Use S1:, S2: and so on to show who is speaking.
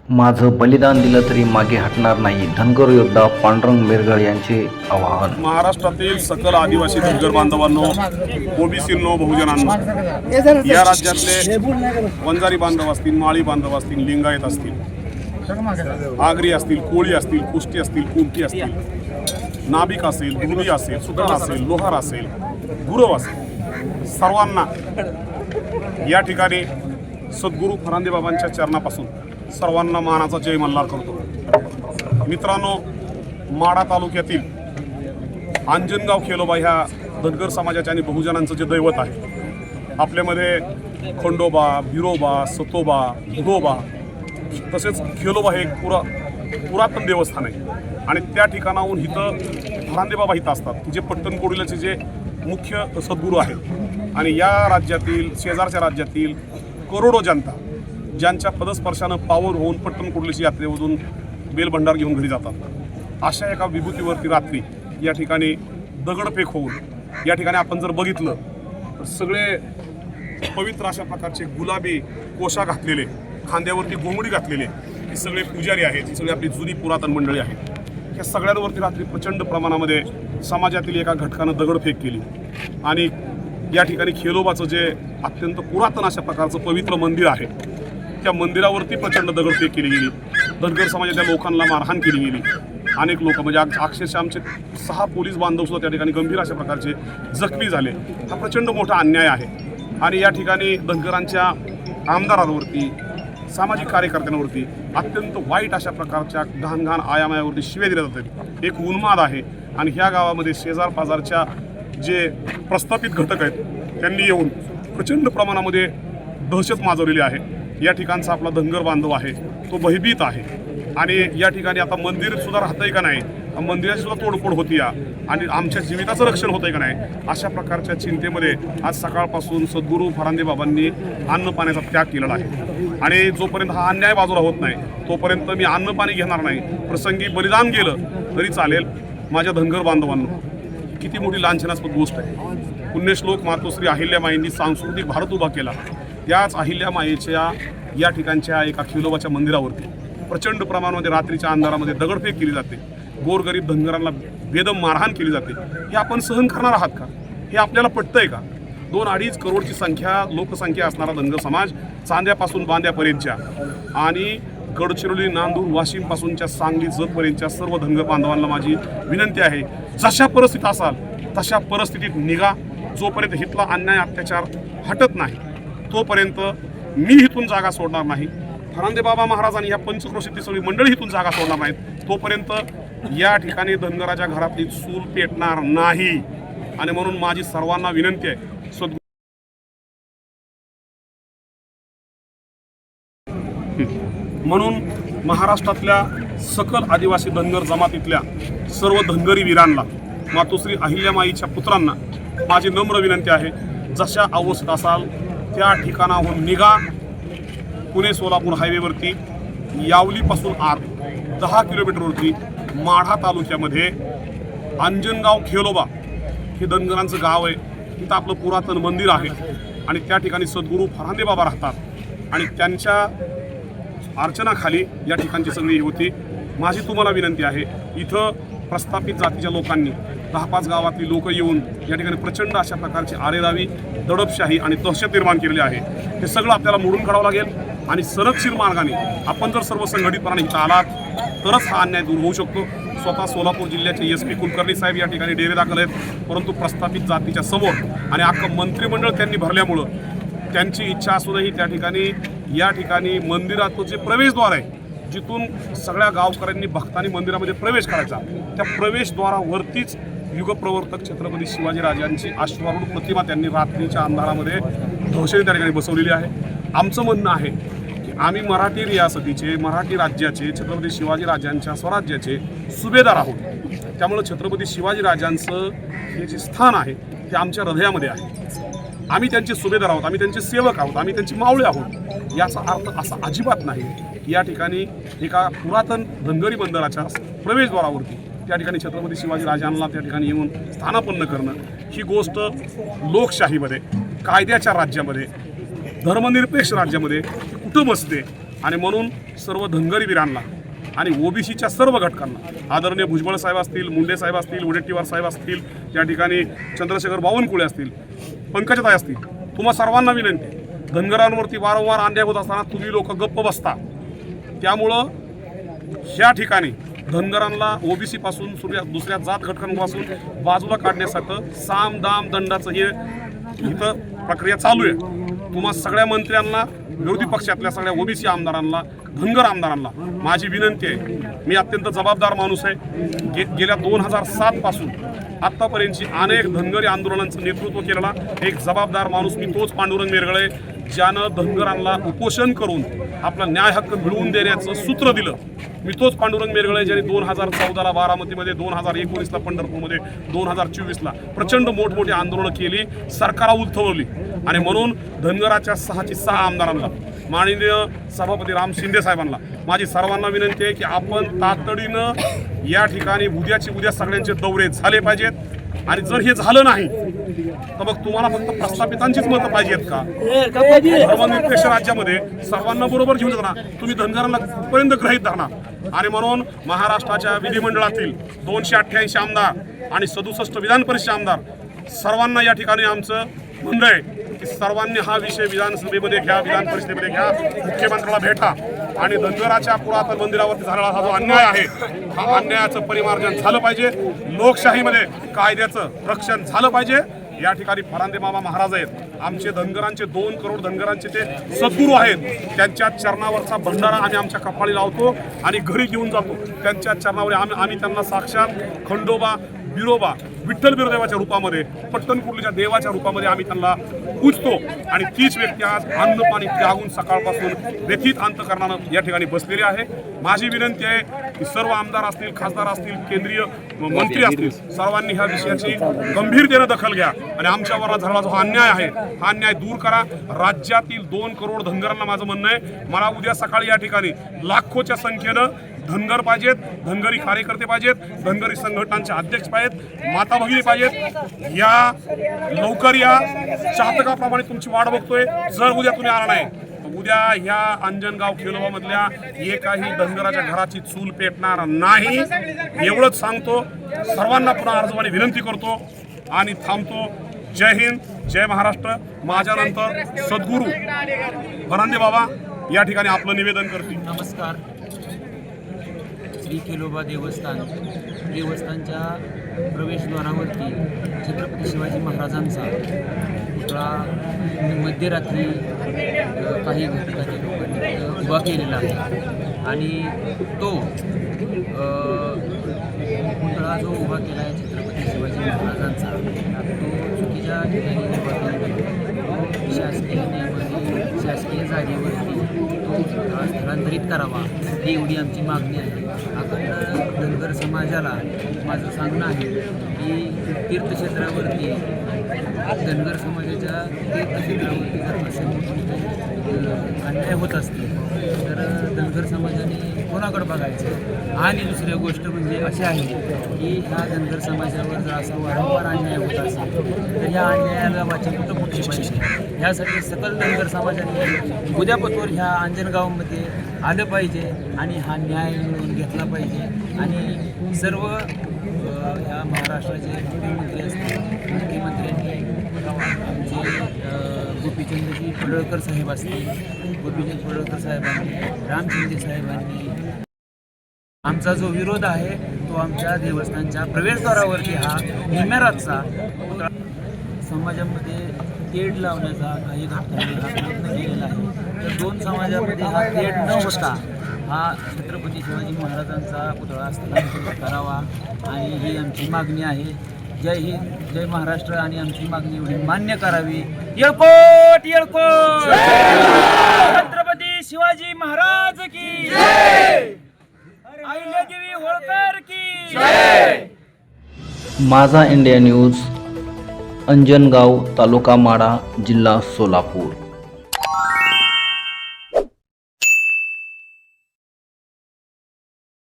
S1: माझं बलिदान दिलं तरी मागे हटणार नाही, धनगर योद्धा पांडुरंग मिरगळ यांचे आवाहन.
S2: महाराष्ट्रातील सकल आदिवासी धनगर बांधवांनो, ओबीसींनो, बहुजनांनो, या राज्यातले वंजारी बांधव असतील, माळी बांधव असतील, लिंगायत असतील, आगरी असतील, कोळी असतील, कुष्टी असतील, कुमटी असतील, नाभिक असेल, धुळी असेल, सुतार असेल, लोहार असेल, गुरव असेल, सर्वांना या ठिकाणी सद्गुरू फरांदे बाबांच्या चरणापासून सर्वांना मानाचा जय मल्हार करतो. मित्रांनो, माढा तालुक्यातील अंजनगाव खेलोबा ह्या धनगर समाजाच्या आणि बहुजनांचं जे दैवत आहे, आपल्यामध्ये खंडोबा, बिरोबा, सतोबा, भुगोबा तसेच खेलोबा हे एक पुरातन देवस्थान आहे आणि त्या ठिकाणाहून इथं फरांदे बाबा इथं असतात की जे पट्टणकोडीलाचे जे मुख्य सद्गुरू आहेत आणि या राज्यातील शेजारच्या राज्यातील करोडो जनता ज्यांच्या पदस्पर्शानं पावन होऊन पट्टणकोडलीच्या यात्रेमधून बेलभंडार घेऊन घरी जातात, अशा एका विभूतीवरती रात्री या ठिकाणी दगडफेक होऊन या ठिकाणी आपण जर बघितलं तर सगळे पवित्र अशा प्रकारचे गुलाबी कोशा घातलेले, खांद्यावरती घोंगडी घातलेले हे सगळे पुजारी आहेत, ही सगळी आपली जुनी पुरातन मंडळी आहेत. या सगळ्यांवरती रात्री प्रचंड प्रमाणामध्ये समाजातील एका घटकानं दगडफेक केली आणि या ठिकाणी खेलोबाचं जे अत्यंत पुरातन अशा प्रकारचं पवित्र मंदिर आहे त्या मंदिरावरती प्रचंड दगडफेक केली गेली. धनगर समाजाच्या लोकांना मारहाण केली गेली. अनेक लोक म्हणजे अक्षरशः आमचे 6 पोलीस बांधव सुद्धा त्या ठिकाणी गंभीर अशा प्रकारचे जखमी झाले. हा प्रचंड मोठा अन्याय आहे आणि या ठिकाणी धनगरांच्या आमदारांवरती, सामाजिक कार्यकर्त्यांवरती अत्यंत वाईट अशा प्रकारच्या घाण आयामायावरती शिव्या दिल्या जातात. एक उन्माद आहे आणि ह्या गावामध्ये शेजार पाजारच्या जे प्रस्थापित घटक आहेत त्यांनी येऊन प्रचंड प्रमाणामध्ये दहशत माजवलेली आहे. या ठिकाणचा आपला धनगर बांधव आहे तो भयभीत आहे आणि या ठिकाणी आता मंदिर सुद्धा राहतंय का नाही, मंदिराची सुद्धा तोडफोड होती आणि आमच्या जीविताचं रक्षण होतंय का नाही, अशा प्रकारच्या चिंतेमध्ये आज सकाळपासून सद्गुरू फरांदे बाबांनी अन्न पाण्याचा त्याग केलेला आहे आणि जोपर्यंत हा अन्याय बाजूला होत नाही तोपर्यंत मी अन्न पाणी घेणार नाही. प्रसंगी बलिदान गेलं तरी चालेल. माझ्या धनगर बांधवांनो, किती मोठी लांछनास्पद गोष्ट आहे. पुण्यश्लोक मातोश्री अहिल्यामाईंनी सांस्कृतिक भारत उभा केला. त्याच अहिल्यामाईच्या या ठिकाणच्या एका खेलोबाच्या मंदिरावरती प्रचंड प्रमाणामध्ये रात्रीच्या अंधारामध्ये दगडफेक केली जाते. गोरगरीब धनगरांना बेदम मारहाण केली जाते. हे आपण सहन करणार आहात का? हे आपल्याला पटतंय का? 2-2.5 करोडची लोकसंख्या असणारा धनगर समाज चांद्यापासून बांद्यापर्यंतच्या आणि गडचिरोली, नांदूर, वाशिमपासूनच्या सांगली, जतपर्यंतच्या सर्व धनगर बांधवांना माझी विनंती आहे, जशा परिस्थितीत असाल तशा परिस्थितीत निघा. जोपर्यंत हितला अन्याय अत्याचार हटत नाही तोपर्यंत मी इथून जागा सोडणार नाही. फरांदे बाबा महाराज आणि या पंचक्रोशीतली सगळी मंडळी इथून जागा सोडणार नाहीत. तोपर्यंत या ठिकाणी धनगराच्या घरातली चूल पेटणार नाही आणि म्हणून माझी सर्वांना विनंती आहे, म्हणून महाराष्ट्रातल्या सकल आदिवासी धनगर जमातीतल्या सर्व धनगरी वीरांना, मातोश्री अहिल्यामाईच्या पुत्रांना माझी नम्र विनंती आहे, जशा अवस्थेत असाल त्या ठिकाणाहून निघा. पुणे सोलापूर हायवेवरती यावलीपासून आत 10 किलोमीटरवरती माढा तालुक्यामध्ये अंजनगाव खेलोबा हे धनगरांचं गाव आहे. तिथं आपलं पुरातन मंदिर आहे आणि त्या ठिकाणी सद्गुरू फरांदे बाबा राहतात आणि त्यांच्या अर्चनाखाली या ठिकाणची सगळी होती. माझी तुम्हाला विनंती आहे, इथं प्रस्थापित जातीच्या लोकांनी 10-5 गावातली लोक येऊन या ठिकाणी प्रचंड अशा प्रकारची आरेरावी, दडपशाही आणि दहशत निर्माण केलेली आहे. हे सगळं आपल्याला मोडून काढावं लागेल आणि संरक्षित मार्गाने आपण जर सर्व संघटितपणाने इथं आलात तरच हा अन्याय दूर होऊ शकतो. स्वतः सोलापूर जिल्ह्याचे SP कुलकर्णी साहेब या ठिकाणी डेरे दाखल आहेत, परंतु प्रस्थापित जातीच्या समोर आणि अख्खं मंत्रिमंडळ त्यांनी भरल्यामुळं त्यांची इच्छा असूनही त्या ठिकाणी या ठिकाणी मंदिराचं जे प्रवेशद्वार आहे, जिथून सगळ्या गावकऱ्यांनी भक्तांनी मंदिरामध्ये प्रवेश करायचा, त्या प्रवेशद्वारावरतीच युगप्रवर्तक छत्रपती शिवाजीराजांची अश्वारूढ प्रतिमा त्यांनी रात्रीच्या अंधारामध्ये दहशती त्या ठिकाणी बसवलेली आहे. आमचं म्हणणं आहे की आम्ही मराठी रियासतीचे, मराठी राज्याचे, छत्रपती शिवाजीराजांच्या स्वराज्याचे सुभेदार आहोत. त्यामुळं छत्रपती शिवाजीराजांचं हे जे स्थान आहे ते आमच्या हृदयामध्ये आहे. आम्ही त्यांचे सुभेदार आहोत, आम्ही त्यांचे सेवक आहोत, आम्ही त्यांचे मावळे आहोत. याचा अर्थ असा अजिबात नाही की या ठिकाणी एका पुरातन धनगरी बंदराच्या प्रवेशद्वारावरती त्या ठिकाणी छत्रपती शिवाजीराजांना त्या ठिकाणी येऊन स्थानापन्न करणं ही गोष्ट लोकशाहीमध्ये, कायद्याच्या राज्यामध्ये, धर्मनिरपेक्ष राज्यामध्ये कुठं बसते आणि म्हणून सर्व धनगरी वीरांना आणि ओबीसीच्या सर्व घटकांना, आदरणीय भुजबळ साहेब असतील, मुंडे साहेब असतील, वडेट्टीवार साहेब असतील, त्या ठिकाणी चंद्रशेखर बावनकुळे असतील, पंकजाताई असतील, तुम्हा सर्वांना विनंती, धनगरांवरती वारंवार अन्याय होत असताना तुम्ही लोक गप्प बसता. त्यामुळं ह्या ठिकाणी धनगरांना ओबीसी पासून दुसऱ्या जात घटकांपासून बाजूला काढण्यासाठी साम दाम दंडाचं हे इथं प्रक्रिया चालू आहे. तुम्हा सगळ्या मंत्र्यांना, विरोधी पक्षातल्या सगळ्या ओबीसी आमदारांना, धनगर आमदारांना माझी विनंती आहे, मी अत्यंत जबाबदार माणूस आहे. गेल्या 2007 पासून आत्तापर्यंतची अनेक धनगरी आंदोलनांचं नेतृत्व केलेला एक जबाबदार माणूस मी तोच पांडुरंग मेरगळे, ज्यानं धनगरांना उपोषण करून आपला न्याय हक्क मिळवून देण्याचं सूत्र दिलं. मी तोच पांडुरंग मेरगळे, ज्यांनी 2014ला बारामतीमध्ये, 2019ला पंढरपूरमध्ये, 2024ला प्रचंड मोठमोठी आंदोलनं केली, सरकारावर उलथवली. आणि म्हणून धनगराच्या 6 आमदारांना, माननीय सभापती राम शिंदे साहेबांना माझी सर्वांना विनंती आहे की आपण तातडीनं या ठिकाणी उद्या सगळ्यांचे दौरे झाले पाहिजेत. आणि जर हे झालं नाही तर मग तुम्हाला फक्त प्रस्थापितांचीच मतं पाहिजेत का? धर्मनिरपेक्ष राज्यामध्ये सर्वांना बरोबर घेऊन जाणार, तुम्ही धनगरांना कुठपर्यंत गृहीत धरणार? आणि म्हणून महाराष्ट्राच्या विधिमंडळातील 288 आमदार आणि 67 विधान परिषद आमदार सर्वांना या ठिकाणी आमचं म्हणणं आहे की सर्वांनी हा विषय विधानसभेमध्ये घ्या, विधान परिषदेमध्ये घ्या, मुख्यमंत्र्याला भेटा आणि धनगराच्या पुरातन मंदिरावरती झालेला हा जो अन्याय आहे, हा अन्यायाचं परिमार्जन झालं पाहिजे. लोकशाहीमध्ये कायद्याचं रक्षण झालं पाहिजे. या ठिकाणी फरांदे मामा महाराज आहेत, आमचे धनगरांचे 2 करोड धनगरांचे ते सद्गुरू आहेत. त्यांच्या चरणावरचा भंडारा आम्ही आमच्या कपाळी लावतो आणि घरी घेऊन जातो. त्यांच्या चरणावर आम्ही त्यांना साक्षात खंडोबा, बिरोबा, विठ्ठल बिरोदेवाच्या रूपामध्ये, पट्टणकुर्लीच्या देवाच्या रूपामध्ये आम्ही त्यांना पूजतो. आणि तीच व्यक्ती आज अन्न पाणी त्यागून सकाळपासून व्यथित अंतकरणानं या ठिकाणी बसलेली आहे. माझी विनंती आहे की सर्व आमदार असतील, खासदार असतील, केंद्रीय मंत्री असतील, सर्वांनी ह्या विषयाची गंभीरतेनं दखल घ्या आणि आमच्यावर झालेला जो हा अन्याय आहे, हा अन्याय दूर करा. राज्यातील 2 करोड धनगरांना माझं म्हणणं आहे, मला उद्या सकाळी या ठिकाणी लाखोच्या संख्येनं धनगर पाहिजेत, धनगरी कार्यकर्ते पाहिजेत, धनगरी संघटनांचे अध्यक्ष पाहिजेत, माता भगिनी पाहिजेत. या लवकर या, चातकाप्रमाणे तुमची वाट बघतोय. जर उद्या तुम्ही आला नाही तर उद्या ह्या अंजनगाव खेलोबामधल्या एकाही धनगराच्या घराची चूल पेटणार नाही, एवढंच सांगतो. सर्वांना पुन्हा अर्जवानी विनंती करतो आणि थांबतो. जय हिंद, जय महाराष्ट्र. माझ्यानंतर सद्गुरू फरांदे बाबा या ठिकाणी आपलं निवेदन करतील.
S3: नमस्कार. श्री खेलोबा देवस्थानच्या प्रवेशद्वारावरती छत्रपती शिवाजी महाराजांचा पुतळा मध्यरात्री काही घटकाच्या लोकांनी उभा केलेला आहे आणि तो पुतळा जो उभा केला आहे छत्रपती शिवाजी महाराजांचा, तो चुकीच्या ठिकाणी उभा केला आहे. शासकीय नियमाने शासकीय जागेवरती तो स्थलांतरित करावा, ही एवढी आमची मागणी आहे. अखंड धनगर समाजाला माझं सांगणं आहे की तीर्थक्षेत्रावरती, धनगर समाजाच्या तीर्थक्षेत्रावरती जर असे मोठे अन्याय होत असतील तर धनगर समाजाने कोणाकडे बघायचं? आणि दुसरी गोष्ट म्हणजे अशी आहे की ह्या धनगर समाजावर जर असा वारंवार अन्याय होत असेल तर ह्या अन्यायाला वाचा कुठं फुटली पाहिजे. ह्यासाठी सकल धनगर समाजाने उद्यापतवर ह्या अंजनगावमध्ये आलं पाहिजे आणि हा न्याय मिळवून घेतला पाहिजे. आणि सर्व ह्या महाराष्ट्राचे मुख्यमंत्री असतील, मुख्यमंत्र्यांनी आमचे गोपीचंदजी पडळकर साहेब असतील, गोपीचंद पडळकर साहेबांनी, राम शिंदे साहेबांनी आमचा जो विरोध आहे तो आमच्या देवस्थानच्या प्रवेशद्वारावरती हा निम्यारातचा समाजामध्ये तेढ लावण्याचा काही घटकांनी हा प्रयत्न केलेला आहे. तर 2 समाजामध्ये हा तेढ न होता हा छत्रपती शिवाजी महाराजांचा पुतळा स्थलांतरित करावा आणि ही आमची मागणी आहे. जय हिंद, जय महाराष्ट्र. आणि आमची मागणी एवढी मान्य करावी. येळकोट येळकोट. छत्रपती शिवाजी महाराज की जय. अहिल्यादेवी होळकर की जय.
S1: माझा इंडिया न्यूज, अंजनगाव, तालुका माढा, जिल्हा सोलापूर.